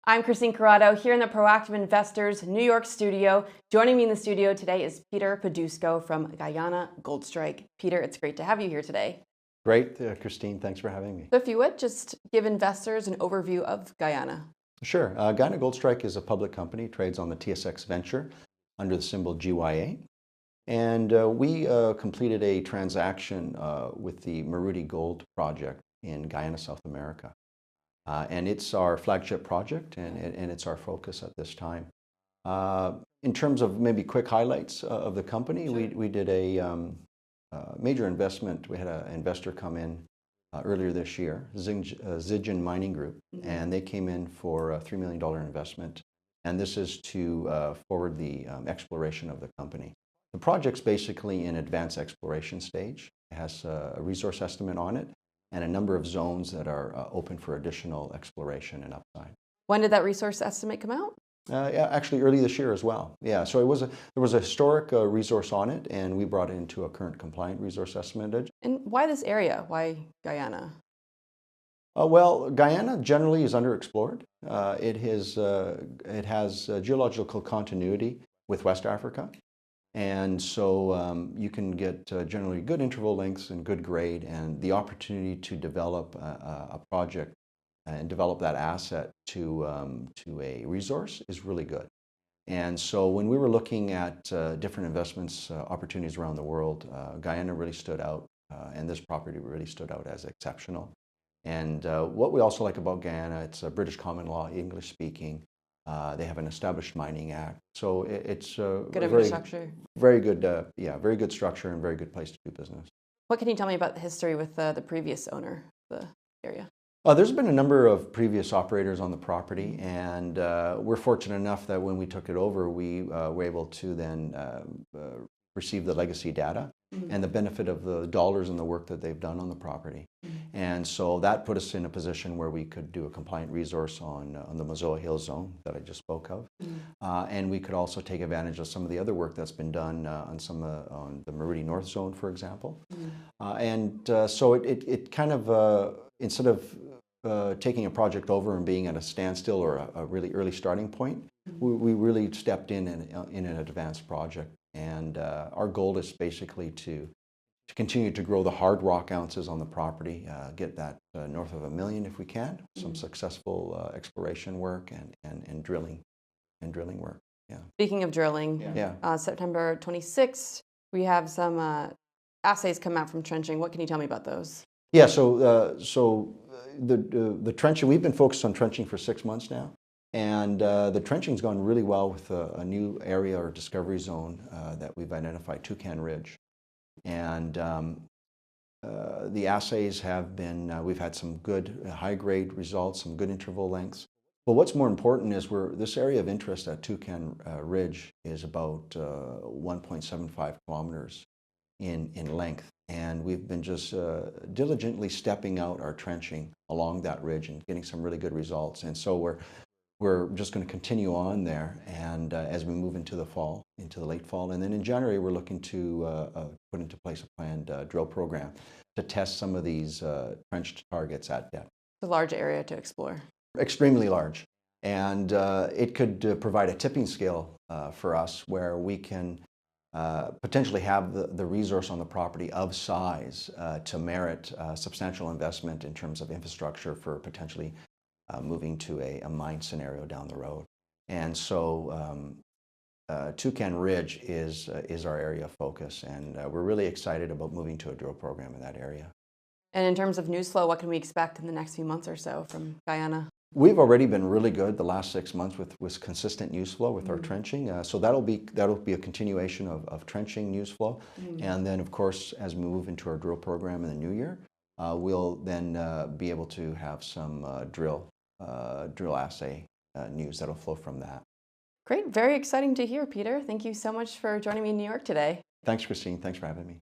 I'm Christine Corrado here in the Proactive Investors New York studio. Joining me in the studio today is Peter Padusco from Guyana Gold Strike. Peter, it's great to have you here today. Great, Christine. Thanks for having me. So if you would, just give investors an overview of Guyana. Sure. Guyana Gold Strike is a public company, trades on the TSX Venture under the symbol GYA. And we completed a transaction with the Maruti Gold Project in Guyana, South America. And it's our flagship project, and it's our focus at this time. In terms of maybe quick highlights of the company, Sure. we did a major investment. We had an investor come in earlier this year, Zijin Mining Group, and they came in for a $3 million investment. And this is to forward the exploration of the company. The project's basically in advanced exploration stage. It has a resource estimate on it and a number of zones that are open for additional exploration and upside. When did that resource estimate come out? Yeah, actually early this year as well. Yeah, so there was a historic resource on it, and we brought it into a current compliant resource estimate. And why this area? Why Guyana? Well, Guyana generally is underexplored. It has geological continuity with West Africa. And so you can get generally good interval lengths and good grade, and the opportunity to develop a project and develop that asset to a resource is really good. And so when we were looking at different investments opportunities around the world, Guyana really stood out, and this property really stood out as exceptional. And what we also like about Guyana, it's a British common law, English speaking. They have an established mining act, so it's Good infrastructure. Very good, very good structure and very good place to do business. What can you tell me about the history with the previous owner of the area? There's been a number of previous operators on the property, and we're fortunate enough that when we took it over, we were able to then receive the legacy data and the benefit of the dollars and the work that they've done on the property. And so that put us in a position where we could do a compliant resource on the Mazoa Hill zone that I just spoke of. And we could also take advantage of some of the other work that's been done on the Maruti North zone, for example. So it kind of, instead of taking a project over and being at a standstill or a really early starting point, we really stepped in an advanced project. And our goal is basically to continue to grow the hard rock ounces on the property, get that north of 1 million if we can, some successful exploration work and drilling work. Yeah. Speaking of drilling, September 26th, we have some assays come out from trenching. What can you tell me about those? Yeah, so the trenching, we've been focused on trenching for 6 months now. And the trenching's gone really well with a new area or discovery zone that we've identified, Toucan Ridge. And the assays have been, we've had some good high-grade results, some good interval lengths. But what's more important is this area of interest at Toucan Ridge is about 1.75 kilometers in length. And we've been just diligently stepping out our trenching along that ridge and getting some really good results. And so we're just going to continue on there, and as we move into the fall, into the late fall. And then in January, we're looking to put into place a planned drill program to test some of these trenched targets at depth. It's a large area to explore. Extremely large. And it could provide a tipping scale for us where we can potentially have the resource on the property of size to merit substantial investment in terms of infrastructure for potentially moving to a mine scenario down the road. And so Toucan Ridge is our area of focus, and we're really excited about moving to a drill program in that area. And in terms of news flow, what can we expect in the next few months or so from Guyana? We've already been really good the last 6 months with consistent news flow with our trenching. So that'll be a continuation of trenching news flow. And then, of course, as we move into our drill program in the new year, we'll then be able to have some drill assay news that'll flow from that. Great. Very exciting to hear, Peter. Thank you so much for joining me in New York today. Thanks, Christine. Thanks for having me.